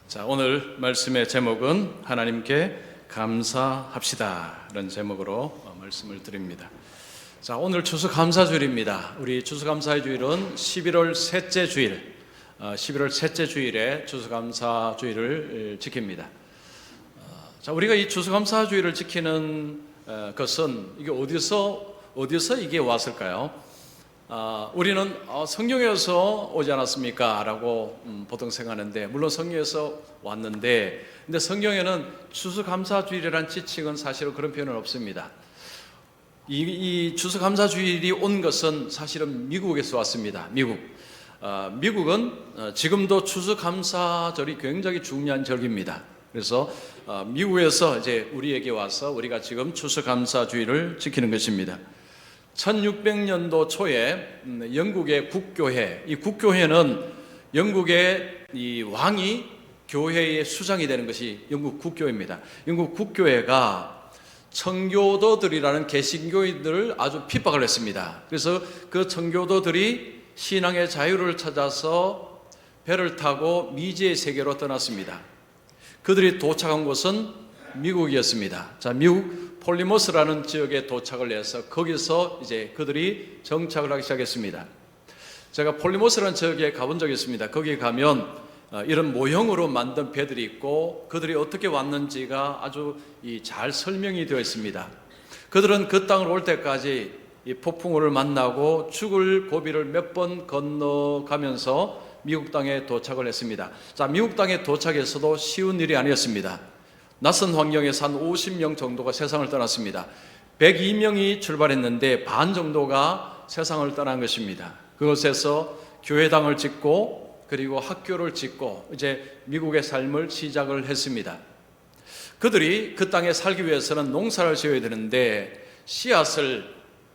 자, 오늘 말씀의 제목은 하나님께 감사합시다 라는 제목으로 말씀을 드립니다. 자, 오늘 추수감사주일입니다. 우리 추수감사의 주일은 11월 셋째 주일, 11월 셋째 주일에 추수감사주일을 지킵니다. 자, 우리가 이 추수감사주일을 지키는 것은 이게 어디서 이게 왔을까요? 우리는 성경에서 오지 않았습니까? 라고 보통 생각하는데, 물론 성경에서 왔는데, 근데 성경에는 추수감사주일이라는 지칭은 사실은 그런 표현은 없습니다. 이 추수감사주일이 온 것은 사실은 미국에서 왔습니다. 미국은 지금도 추수감사절이 굉장히 중요한 절기입니다. 그래서 미국에서 이제 우리에게 와서 우리가 지금 추수감사주일을 지키는 것입니다. 1600년도 초에 영국의 국교회, 이 국교회는 영국의 이 왕이 교회의 수장이 되는 것이 영국 국교회입니다. 영국 국교회가 청교도들이라는 개신교인들을 아주 핍박을 했습니다. 그래서 그 청교도들이 신앙의 자유를 찾아서 배를 타고 미지의 세계로 떠났습니다. 그들이 도착한 곳은 미국이었습니다. 자, 미국 폴리모스라는 지역에 도착을 해서 거기서 이제 그들이 정착을 하기 시작했습니다. 제가 폴리모스라는 지역에 가본 적이 있습니다. 거기 가면 이런 모형으로 만든 배들이 있고 그들이 어떻게 왔는지가 아주 잘 설명이 되어 있습니다. 그들은 그 땅을 올 때까지 이 폭풍우를 만나고 죽을 고비를 몇 번 건너가면서 미국 땅에 도착을 했습니다. 자, 미국 땅에 도착해서도 쉬운 일이 아니었습니다. 낯선 환경에서 한 50명 정도가 세상을 떠났습니다. 102명이 출발했는데 반 정도가 세상을 떠난 것입니다. 그곳에서 교회당을 짓고 그리고 학교를 짓고 이제 미국의 삶을 시작을 했습니다. 그들이 그 땅에 살기 위해서는 농사를 지어야 되는데 씨앗을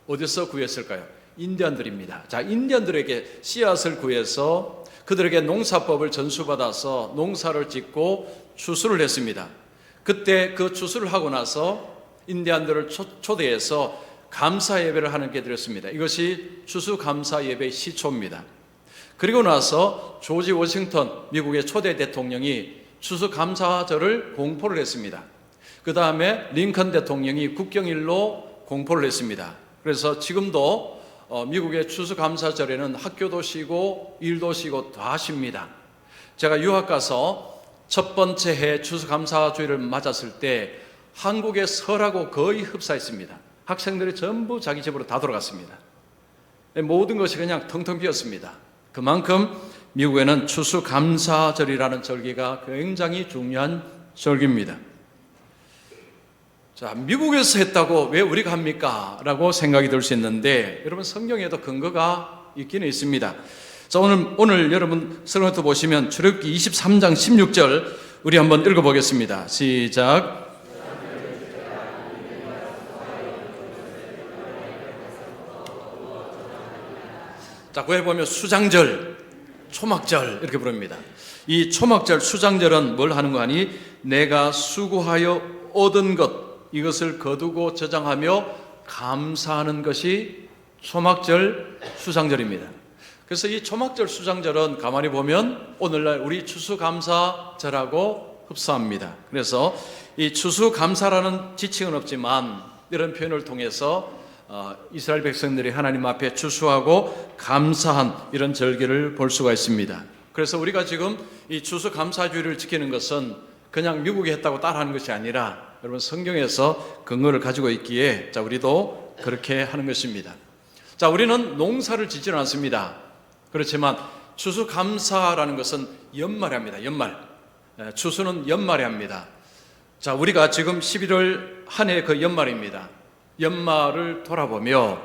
어디서 구했을까요? 인디언들입니다. 자, 인디언들에게 씨앗을 구해서 그들에게 농사법을 전수받아서 농사를 짓고 추수를 했습니다. 그때 그 추수를 하고 나서 인디안들을 초대해서 감사 예배를 하는게 드렸습니다. 이것이 추수 감사 예배의 시초입니다. 그리고 나서 조지 워싱턴 미국의 초대 대통령이 추수 감사절을 공포를 했습니다. 그 다음에 링컨 대통령이 국경일로 공포를 했습니다. 그래서 지금도 미국의 추수 감사절에는 학교도 쉬고 일도 쉬고 다 쉽니다. 제가 유학 가서 첫 번째 해 추수감사주일을 맞았을 때 한국의 설하고 거의 흡사했습니다. 학생들이 전부 자기 집으로 다 돌아갔습니다. 모든 것이 그냥 텅텅 비었습니다. 그만큼 미국에는 추수감사절이라는 절기가 굉장히 중요한 절기입니다. 자, 미국에서 했다고 왜 우리가 합니까? 라고 생각이 들 수 있는데, 여러분 성경에도 근거가 있기는 있습니다. 자, 오늘 여러분 성경부터 보시면 출애굽기 23장 16절 우리 한번 읽어보겠습니다. 시작. 자, 거기 보면 수장절, 초막절 이렇게 부릅니다. 이 초막절, 수장절은 뭘 하는 거 아니? 내가 수고하여 얻은 것, 이것을 거두고 저장하며 감사하는 것이 초막절, 수장절입니다. 그래서 이 초막절, 수장절은 가만히 보면 오늘날 우리 추수감사절하고 흡사합니다. 그래서 이 추수감사라는 지칭은 없지만 이런 표현을 통해서 이스라엘 백성들이 하나님 앞에 추수하고 감사한 이런 절기를 볼 수가 있습니다. 그래서 우리가 지금 이 추수감사주일을 지키는 것은 그냥 미국이 했다고 따라하는 것이 아니라 여러분 성경에서 근거를 가지고 있기에 자, 우리도 그렇게 하는 것입니다. 자, 우리는 농사를 짓지는 않습니다. 그렇지만 추수감사라는 것은 연말에 합니다. 연말. 추수는 연말에 합니다. 자, 우리가 지금 11월 한 해 그 연말입니다. 연말을 돌아보며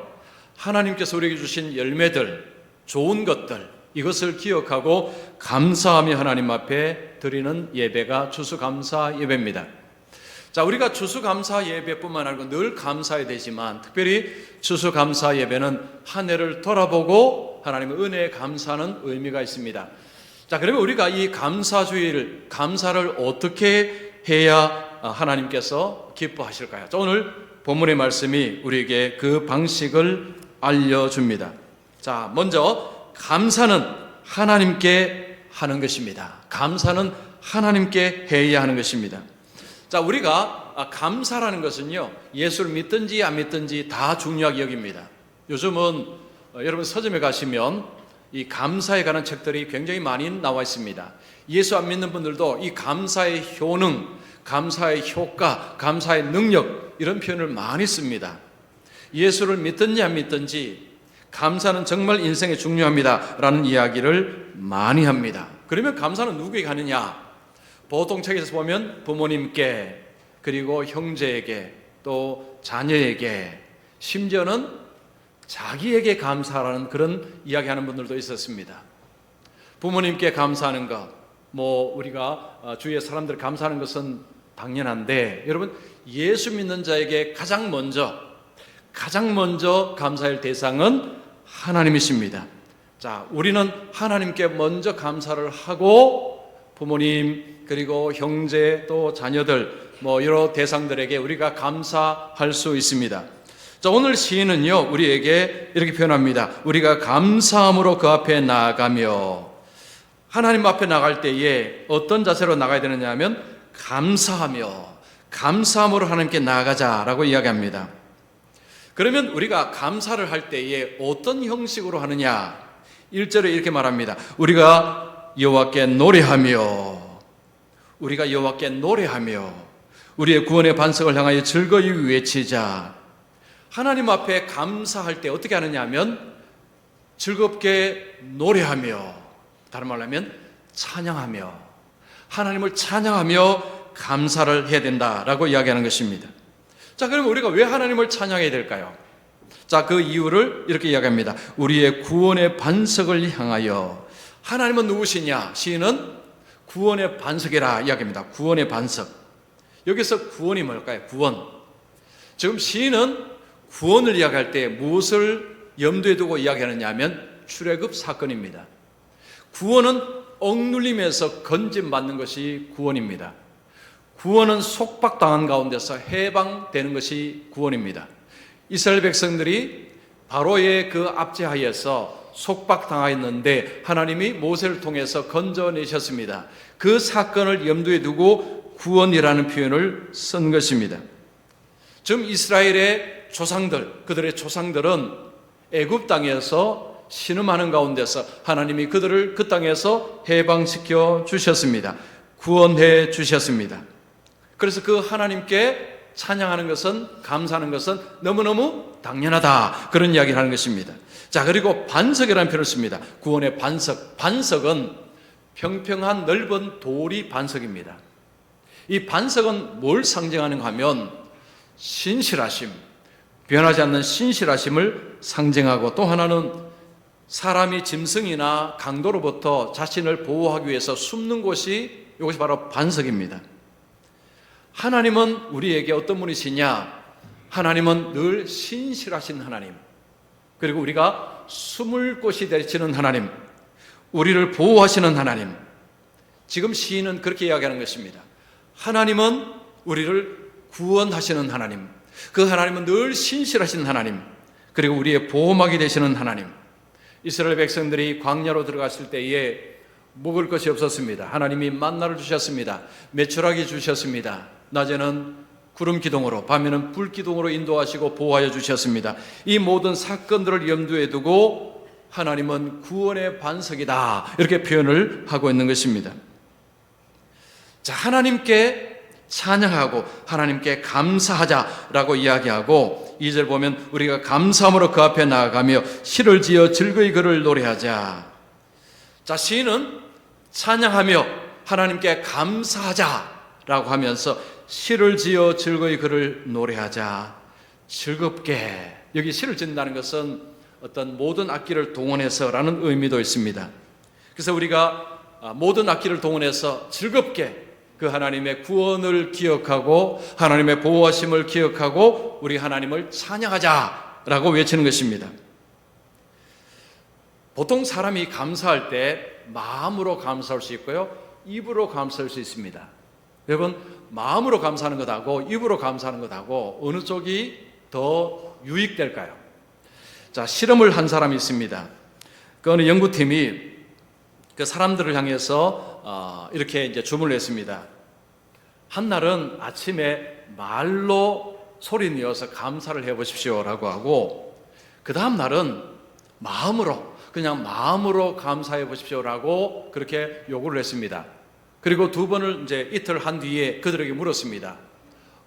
하나님께서 우리에게 주신 열매들, 좋은 것들, 이것을 기억하고 감사하며 하나님 앞에 드리는 예배가 추수감사 예배입니다. 자, 우리가 추수감사 예배뿐만 아니고 늘 감사해야 되지만 특별히 추수감사 예배는 한 해를 돌아보고 하나님의 은혜에 감사하는 의미가 있습니다. 자, 그러면 우리가 이 감사주일, 감사를 어떻게 해야 하나님께서 기뻐하실까요? 자, 오늘 본문의 말씀이 우리에게 그 방식을 알려줍니다. 자, 먼저 감사는 하나님께 하는 것입니다. 감사는 하나님께 해야 하는 것입니다. 자, 우리가 감사라는 것은요, 예수를 믿든지 안 믿든지 다 중요하게 여깁니다. 요즘은 여러분 서점에 가시면 이 감사에 관한 책들이 굉장히 많이 나와 있습니다. 예수 안 믿는 분들도 이 감사의 효능, 감사의 효과, 감사의 능력, 이런 표현을 많이 씁니다. 예수를 믿든지 안 믿든지 감사는 정말 인생에 중요합니다 라는 이야기를 많이 합니다. 그러면 감사는 누구에게 하느냐? 보통 책에서 보면 부모님께, 그리고 형제에게, 또 자녀에게, 심지어는 자기에게 감사하는 그런 이야기하는 분들도 있었습니다. 부모님께 감사하는 것, 우리가 주위의 사람들 감사하는 것은 당연한데, 여러분, 예수 믿는 자에게 가장 먼저 감사할 대상은 하나님이십니다. 자, 우리는 하나님께 먼저 감사를 하고 부모님, 그리고 형제, 또 자녀들, 여러 대상들에게 우리가 감사할 수 있습니다. 자, 오늘 시인은요, 우리에게 이렇게 표현합니다. 우리가 감사함으로 그 앞에 나아가며, 하나님 앞에 나갈 때에 어떤 자세로 나가야 되느냐 하면 감사함으로 하나님께 나아가자라고 이야기합니다. 그러면 우리가 감사를 할 때에 어떤 형식으로 하느냐? 1절에 이렇게 말합니다. 우리가 여호와께 노래하며, 우리의 구원의 반석을 향하여 즐거이 외치자. 하나님 앞에 감사할 때 어떻게 하느냐 하면 즐겁게 노래하며, 다른 말로 하면 찬양하며, 하나님을 찬양하며 감사를 해야 된다라고 이야기하는 것입니다. 자, 그럼 우리가 왜 하나님을 찬양해야 될까요? 자, 그 이유를 이렇게 이야기합니다. 우리의 구원의 반석을 향하여. 하나님은 누구시냐? 시인은 구원의 반석이라 이야기합니다. 구원의 반석. 여기서 구원이 뭘까요? 구원. 지금 시인은 구원을 이야기할 때 무엇을 염두에 두고 이야기하느냐 하면 출애굽 사건입니다. 구원은 억눌림에서 건짐받는 것이 구원입니다. 구원은 속박당한 가운데서 해방되는 것이 구원입니다. 이스라엘 백성들이 바로의 그 압제하에서 속박당하였는데 하나님이 모세를 통해서 건져내셨습니다. 그 사건을 염두에 두고 구원이라는 표현을 쓴 것입니다. 지금 이스라엘의 조상들, 그들의 조상들은 애굽 땅에서 신음하는 가운데서 하나님이 그들을 그 땅에서 해방시켜 주셨습니다. 구원해 주셨습니다. 그래서 그 하나님께 찬양하는 것은, 감사하는 것은 너무너무 당연하다, 그런 이야기를 하는 것입니다. 자, 그리고 반석이라는 표현을 씁니다. 구원의 반석. 반석은 평평한 넓은 돌이 반석입니다. 이 반석은 뭘 상징하는가 하면 신실하심, 변하지 않는 신실하심을 상징하고, 또 하나는 사람이 짐승이나 강도로부터 자신을 보호하기 위해서 숨는 곳이, 이것이 바로 반석입니다. 하나님은 우리에게 어떤 분이시냐? 하나님은 늘 신실하신 하나님, 그리고 우리가 숨을 곳이 되시는 하나님, 우리를 보호하시는 하나님. 지금 시인은 그렇게 이야기하는 것입니다. 하나님은 우리를 구원하시는 하나님, 그 하나님은 늘 신실하신 하나님, 그리고 우리의 보호막이 되시는 하나님. 이스라엘 백성들이 광야로 들어갔을 때에 먹을 것이 없었습니다. 하나님이 만나를 주셨습니다. 메추라기 주셨습니다. 낮에는 구름 기둥으로, 밤에는 불 기둥으로 인도하시고 보호하여 주셨습니다. 이 모든 사건들을 염두에 두고 하나님은 구원의 반석이다, 이렇게 표현을 하고 있는 것입니다. 자, 하나님께 찬양하고 하나님께 감사하자라고 이야기하고, 2절 보면 우리가 감사함으로 그 앞에 나아가며 시를 지어 즐거이 그를 노래하자. 자, 시인은 찬양하며 하나님께 감사하자라고 하면서 시를 지어 즐거이 그를 노래하자. 즐겁게, 여기 시를 짓는다는 것은 어떤 모든 악기를 동원해서라는 의미도 있습니다. 그래서 우리가 모든 악기를 동원해서 즐겁게 그 하나님의 구원을 기억하고 하나님의 보호하심을 기억하고 우리 하나님을 찬양하자라고 외치는 것입니다. 보통 사람이 감사할 때 마음으로 감사할 수 있고요, 입으로 감사할 수 있습니다. 여러분, 마음으로 감사하는 것하고 입으로 감사하는 것하고 어느 쪽이 더 유익될까요? 자, 실험을 한 사람이 있습니다. 그 어느 연구팀이 그 사람들을 향해서 이렇게 이제 주문을 했습니다. 한날은 아침에 말로 소리 내어서 감사를 해보십시오라고 하고, 그 다음 날은 그냥 마음으로 감사해 보십시오라고 그렇게 요구를 했습니다. 그리고 두 번을 이제 이틀 한 뒤에 그들에게 물었습니다.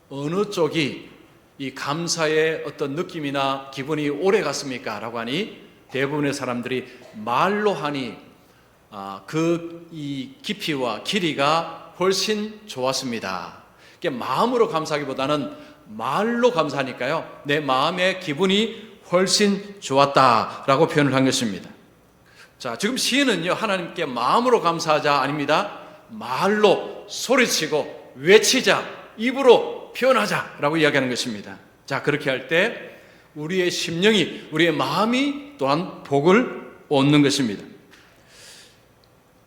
어느 쪽이 이 감사의 어떤 느낌이나 기분이 오래 갔습니까? 라고 하니 대부분의 사람들이 말로 하니 이 깊이와 길이가 훨씬 좋았습니다. 마음으로 감사하기보다는 말로 감사하니까요, 내 마음의 기분이 훨씬 좋았다라고 표현을 한 것입니다. 자, 지금 시인은요, 하나님께 마음으로 감사하자 아닙니다. 말로 소리치고 외치자, 입으로 표현하자라고 이야기하는 것입니다. 자, 그렇게 할 때 우리의 심령이, 우리의 마음이 또한 복을 얻는 것입니다.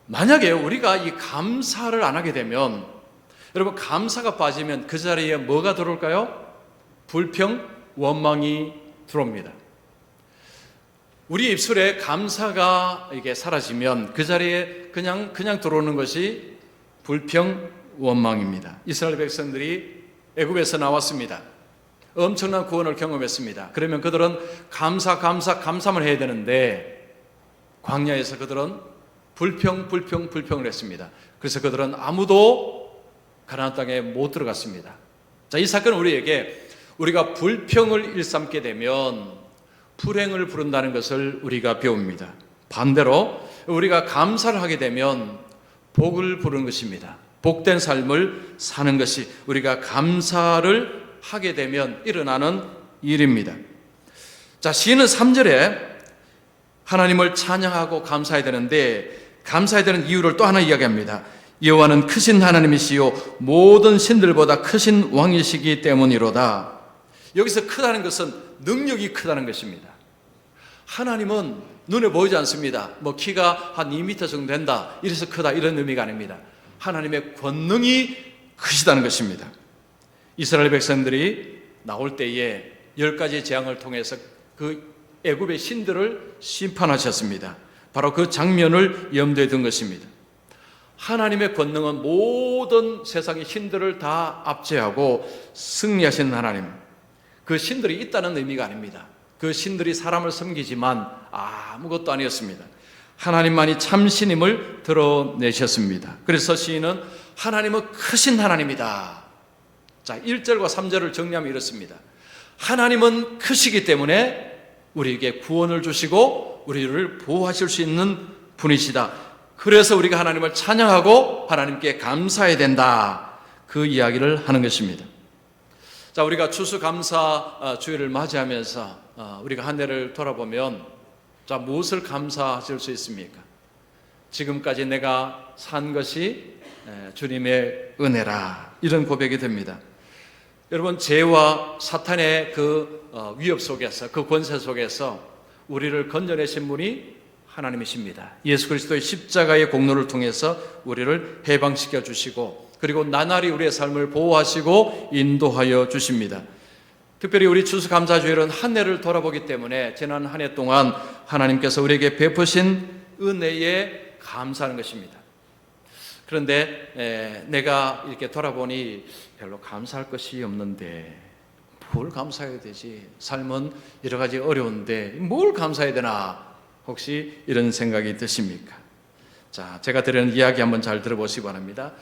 만약에 우리가 이 감사를 안 하게 되면, 여러분, 감사가 빠지면 그 자리에 뭐가 들어올까요? 불평, 원망이 들어옵니다. 우리 입술에 감사가 이게 사라지면 그 자리에 그냥 들어오는 것이 불평, 원망입니다. 이스라엘 백성들이 애굽에서 나왔습니다. 엄청난 구원을 경험했습니다. 그러면 그들은 감사만 해야 되는데, 광야에서 그들은 불평을 했습니다. 그래서 그들은 아무도 가나안 땅에 못 들어갔습니다. 자, 이 사건은 우리에게, 우리가 불평을 일삼게 되면 불행을 부른다는 것을 우리가 배웁니다. 반대로 우리가 감사를 하게 되면 복을 부르는 것입니다. 복된 삶을 사는 것이 우리가 감사를 하게 되면 일어나는 일입니다. 자, 시인은 3절에 하나님을 찬양하고 감사해야 되는데, 감사해야 되는 이유를 또 하나 이야기합니다. 여호와는 크신 하나님이시요 모든 신들보다 크신 왕이시기 때문이로다. 여기서 크다는 것은 능력이 크다는 것입니다. 하나님은 눈에 보이지 않습니다. 키가 한 2m 정도 된다, 이래서 크다, 이런 의미가 아닙니다. 하나님의 권능이 크시다는 것입니다. 이스라엘 백성들이 나올 때에 10가지 재앙을 통해서 그 애굽의 신들을 심판하셨습니다. 바로 그 장면을 염두에 둔 것입니다. 하나님의 권능은 모든 세상의 신들을 다 압제하고 승리하신 하나님, 그 신들이 있다는 의미가 아닙니다. 그 신들이 사람을 섬기지만 아무것도 아니었습니다. 하나님만이 참신임을 드러내셨습니다. 그래서 시인은 하나님은 크신 하나님이다. 자, 1절과 3절을 정리하면 이렇습니다. 하나님은 크시기 때문에 우리에게 구원을 주시고 우리를 보호하실 수 있는 분이시다. 그래서 우리가 하나님을 찬양하고 하나님께 감사해야 된다. 그 이야기를 하는 것입니다. 자, 우리가 추수감사 주일을 맞이하면서 우리가 한 해를 돌아보면, 자, 무엇을 감사하실 수 있습니까? 지금까지 내가 산 것이 주님의 은혜라, 이런 고백이 됩니다. 여러분, 죄와 사탄의 그 위협 속에서, 그 권세 속에서 우리를 건져내신 분이 하나님이십니다. 예수 그리스도의 십자가의 공로를 통해서 우리를 해방시켜 주시고, 그리고 나날이 우리의 삶을 보호하시고 인도하여 주십니다. 특별히 우리 추수감사주일은 한 해를 돌아보기 때문에 지난 한 해 동안 하나님께서 우리에게 베푸신 은혜에 감사하는 것입니다. 그런데 내가 이렇게 돌아보니 별로 감사할 것이 없는데 뭘 감사해야 되지? 삶은 여러 가지 어려운데 뭘 감사해야 되나? 혹시 이런 생각이 드십니까? 자, 제가 드리는 이야기 한번 잘 들어보시기 바랍니다.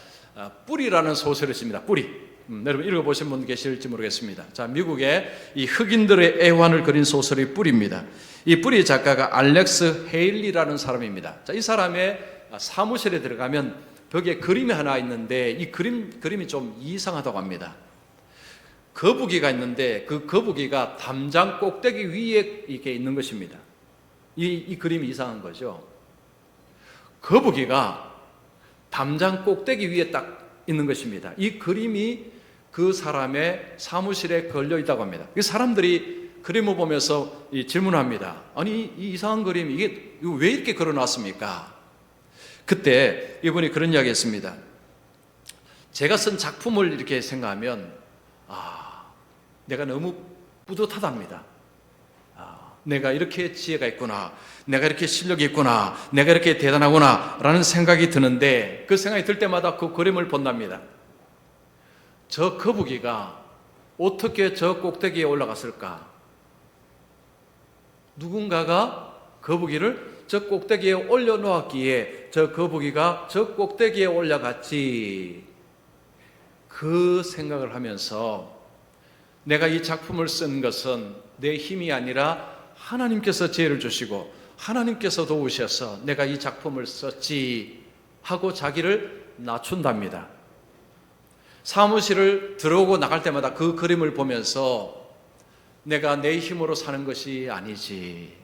뿌리라는 소설이 있습니다. 뿌리. 여러분 읽어보신 분 계실지 모르겠습니다. 자, 미국의 이 흑인들의 애환을 그린 소설이 뿌리입니다. 이 뿌리 작가가 알렉스 헤일리라는 사람입니다. 자, 이 사람의 사무실에 들어가면 벽에 그림이 하나 있는데 이 그림이 좀 이상하다고 합니다. 거북이가 있는데 그 거북이가 담장 꼭대기 위에 이렇게 있는 것입니다. 이 그림이 이상한 거죠. 거북이가 담장 꼭대기 위에 딱 있는 것입니다. 이 그림이 그 사람의 사무실에 걸려 있다고 합니다. 사람들이 그림을 보면서 질문합니다. 아니, 이 이상한 그림, 이게 왜 이렇게 걸어놨습니까? 그때 이분이 그런 이야기 했습니다. 제가 쓴 작품을 이렇게 생각하면 내가 너무 뿌듯하답니다. 내가 이렇게 지혜가 있구나, 내가 이렇게 실력이 있구나, 내가 이렇게 대단하구나 라는 생각이 드는데, 그 생각이 들 때마다 그 그림을 본답니다. 저 거북이가 어떻게 저 꼭대기에 올라갔을까? 누군가가 거북이를 저 꼭대기에 올려놓았기에 저 거북이가 저 꼭대기에 올라갔지. 그 생각을 하면서 내가 이 작품을 쓴 것은 내 힘이 아니라 하나님께서 지혜를 주시고 하나님께서 도우셔서 내가 이 작품을 썼지 하고 자기를 낮춘답니다. 사무실을 들어오고 나갈 때마다 그 그림을 보면서 내가 내 힘으로 사는 것이 아니지,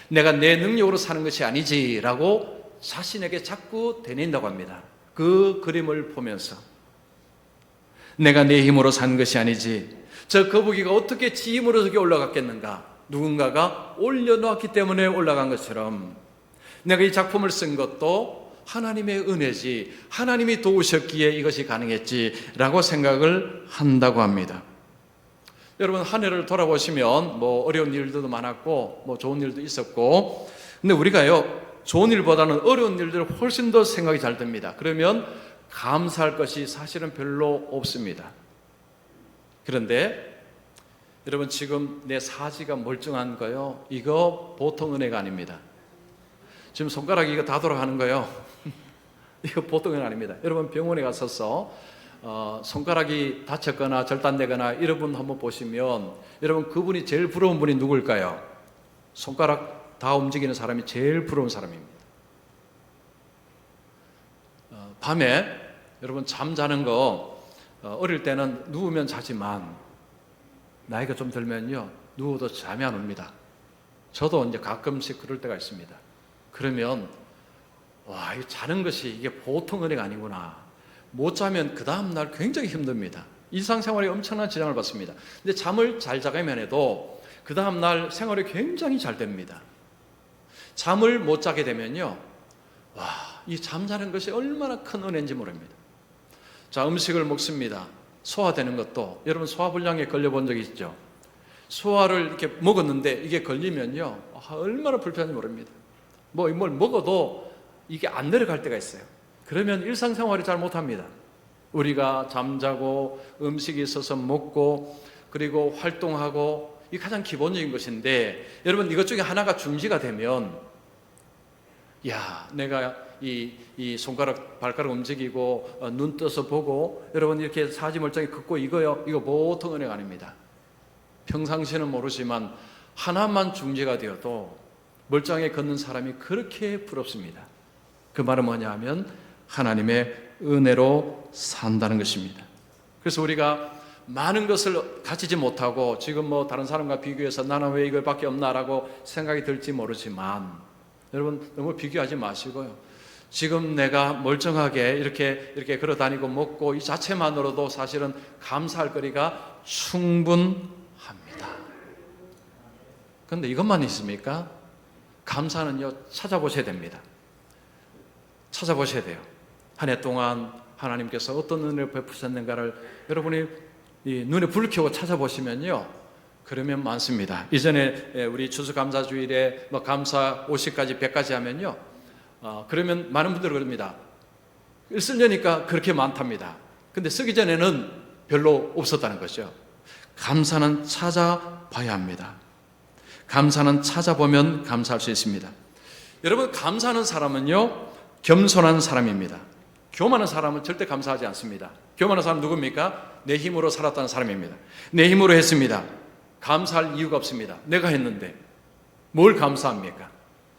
내가 내 능력으로 사는 것이 아니지 라고 자신에게 자꾸 되뇌인다고 합니다. 그 그림을 보면서 내가 내 힘으로 산 것이 아니지, 저 거북이가 어떻게 지 힘으로 저기 올라갔겠는가, 누군가가 올려놓았기 때문에 올라간 것처럼 내가 이 작품을 쓴 것도 하나님의 은혜지, 하나님이 도우셨기에 이것이 가능했지라고 생각을 한다고 합니다. 여러분, 한 해를 돌아보시면 뭐 어려운 일들도 많았고 뭐 좋은 일도 있었고, 근데 우리가요 좋은 일보다는 어려운 일들 훨씬 더 생각이 잘 듭니다. 그러면 감사할 것이 사실은 별로 없습니다. 그런데 여러분, 지금 내 사지가 멀쩡한 거요, 이거 보통 은혜가 아닙니다. 지금 손가락이 이거 다 돌아가는 거요, 이거 보통 은혜가 아닙니다. 여러분, 병원에 가서서 손가락이 다쳤거나 절단되거나 이런 분 한번 보시면 여러분, 그분이 제일 부러운 분이 누굴까요? 손가락 다 움직이는 사람이 제일 부러운 사람입니다. 밤에 여러분 잠자는 거 어릴 때는 누우면 자지만 나이가 좀 들면요 누워도 잠이 안 옵니다. 저도 이제 가끔씩 그럴 때가 있습니다. 그러면 와, 이 자는 것이 이게 보통 은혜가 아니구나. 못 자면 그 다음날 굉장히 힘듭니다. 일상생활에 엄청난 지장을 받습니다. 근데 잠을 잘 자가면 해도 그 다음날 생활이 굉장히 잘 됩니다. 잠을 못 자게 되면요, 와, 이 잠자는 것이 얼마나 큰 은혜인지 모릅니다. 자, 음식을 먹습니다. 소화되는 것도, 여러분 소화불량에 걸려본 적이 있죠? 소화를 이렇게 먹었는데 이게 걸리면요, 얼마나 불편한지 모릅니다. 뭘 먹어도 이게 안 내려갈 때가 있어요. 그러면 일상생활이 잘 못합니다. 우리가 잠자고 음식이 있어서 먹고 그리고 활동하고, 이 가장 기본적인 것인데, 여러분 이것 중에 하나가 중지가 되면, 야, 내가 이 손가락 발가락 움직이고 눈 떠서 보고 여러분 이렇게 사지 멀쩡히 걷고 이거요, 이거 보통 은혜가 아닙니다. 평상시에는 모르지만 하나만 중지가 되어도 멀쩡하게 걷는 사람이 그렇게 부럽습니다. 그 말은 뭐냐 하면 하나님의 은혜로 산다는 것입니다. 그래서 우리가 많은 것을 가지지 못하고 지금 뭐 다른 사람과 비교해서 나는 왜 이걸밖에 없나라고 생각이 들지 모르지만, 여러분 너무 비교하지 마시고요, 지금 내가 멀쩡하게 이렇게 걸어 다니고 먹고 이 자체만으로도 사실은 감사할 거리가 충분합니다. 그런데 이것만 있습니까? 감사는요 찾아보셔야 됩니다. 찾아보셔야 돼요. 한 해 동안 하나님께서 어떤 은혜를 베푸셨는가를 여러분이 이 눈에 불을 켜고 찾아보시면요, 그러면 많습니다. 이전에 우리 추수감사주일에 뭐 감사 50가지 100가지 하면요, 그러면 많은 분들이 그럽니다. 쓰려니까 그렇게 많답니다. 근데 쓰기 전에는 별로 없었다는 거죠. 감사는 찾아봐야 합니다. 감사는 찾아보면 감사할 수 있습니다. 여러분, 감사하는 사람은요 겸손한 사람입니다. 교만한 사람은 절대 감사하지 않습니다. 교만한 사람은 누굽니까? 내 힘으로 살았다는 사람입니다. 내 힘으로 했습니다. 감사할 이유가 없습니다. 내가 했는데 뭘 감사합니까?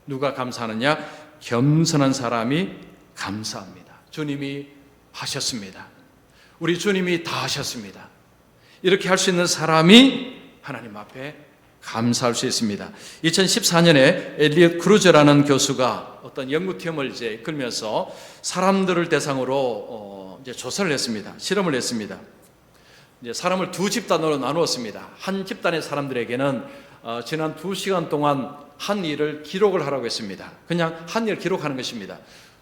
누가 감사하느냐? 겸손한 사람이 감사합니다. 주님이 하셨습니다. 우리 주님이 다 하셨습니다. 이렇게 할 수 있는 사람이 하나님 앞에 감사할 수 있습니다. 2014년에 엘리엇 크루저라는 교수가 어떤 연구팀을 이제 이끌면서 사람들을 대상으로 이제 조사를 했습니다. 실험을 했습니다. 이제 사람을 두 집단으로 나누었습니다. 한 집단의 사람들에게는 지난 2시간 동안 한 일을 기록을 하라고 했습니다. 그냥 한 일을 기록하는 것입니다.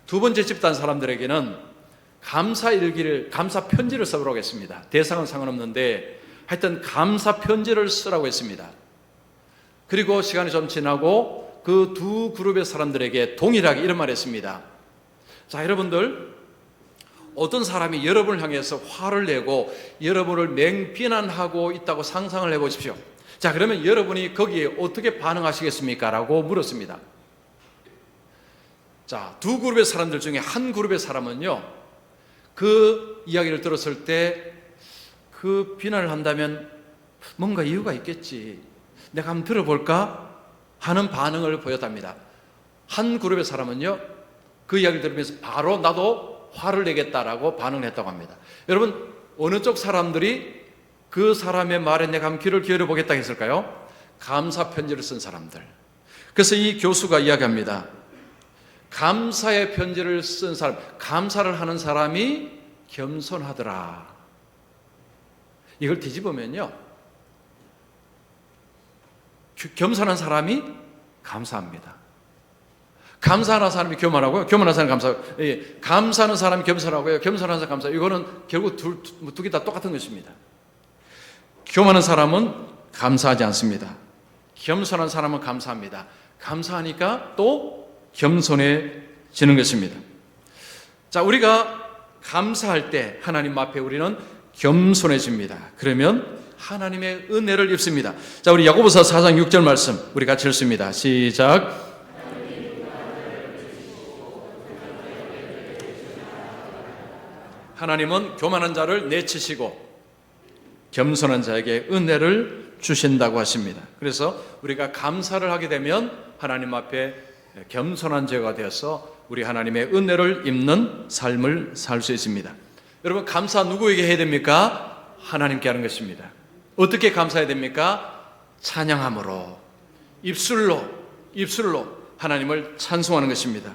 두 번째 집단 사람들에게는 감사 일기를, 감사 편지를 써보라고 했습니다. 대상은 상관없는데 하여튼 감사 편지를 쓰라고 했습니다. 그리고 시간이 좀 지나고 그 두 그룹의 사람들에게 동일하게 이런 말을 했습니다. 자, 여러분들, 어떤 사람이 여러분을 향해서 화를 내고 여러분을 맹비난하고 있다고 상상을 해보십시오. 자, 그러면 여러분이 거기에 어떻게 반응하시겠습니까? 라고 물었습니다. 자, 두 그룹의 사람들 중에 한 그룹의 사람은요, 그 이야기를 들었을 때 그 비난을 한다면 뭔가 이유가 있겠지, 내가 한번 들어볼까 하는 반응을 보였답니다. 한 그룹의 사람은요, 그 이야기를 들으면서 바로 나도 화를 내겠다라고 반응을 했다고 합니다. 여러분, 어느 쪽 사람들이 그 사람의 말에 내가 한번 귀를 기울여 보겠다 했을까요? 감사 편지를 쓴 사람들. 그래서 이 교수가 이야기합니다. 감사의 편지를 쓴 사람, 감사를 하는 사람이 겸손하더라. 이걸 뒤집으면요, 겸손한 사람이 감사합니다. 감사하는 사람이 교만하고요, 교만한 사람이 감사하고, 감사하는 사람이 겸손하고요, 겸손한 사람이 감사. 이거는 결국 두 개 다 똑같은 것입니다. 교만한 사람은 감사하지 않습니다. 겸손한 사람은 감사합니다. 감사하니까 또 겸손해지는 것입니다. 자, 우리가 감사할 때 하나님 앞에 우리는 겸손해집니다. 그러면 하나님의 은혜를 입습니다. 자, 우리 야고보서 4장 6절 말씀 우리 같이 읽습니다. 시작. 하나님은 교만한 자를 내치시고 겸손한 자에게 은혜를 주신다고 하십니다. 그래서 우리가 감사를 하게 되면 하나님 앞에 겸손한 자가 되어서 우리 하나님의 은혜를 입는 삶을 살 수 있습니다. 여러분, 감사 누구에게 해야 됩니까? 하나님께 하는 것입니다. 어떻게 감사해야 됩니까? 찬양함으로, 입술로 하나님을 찬송하는 것입니다.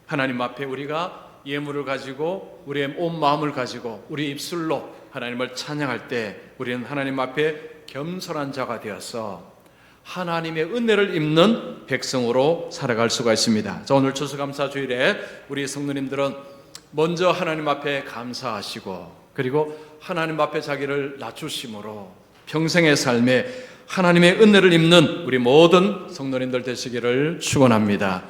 하나님 앞에 우리가 예물을 가지고 우리의 온 마음을 가지고 우리 입술로 하나님을 찬양할 때 우리는 하나님 앞에 겸손한 자가 되어서 하나님의 은혜를 입는 백성으로 살아갈 수가 있습니다. 자, 오늘 추수감사주일에 우리 성도님들은 먼저 하나님 앞에 감사하시고, 그리고 하나님 앞에 자기를 낮추심으로 평생의 삶에 하나님의 은혜를 입는 우리 모든 성도님들 되시기를 축원합니다.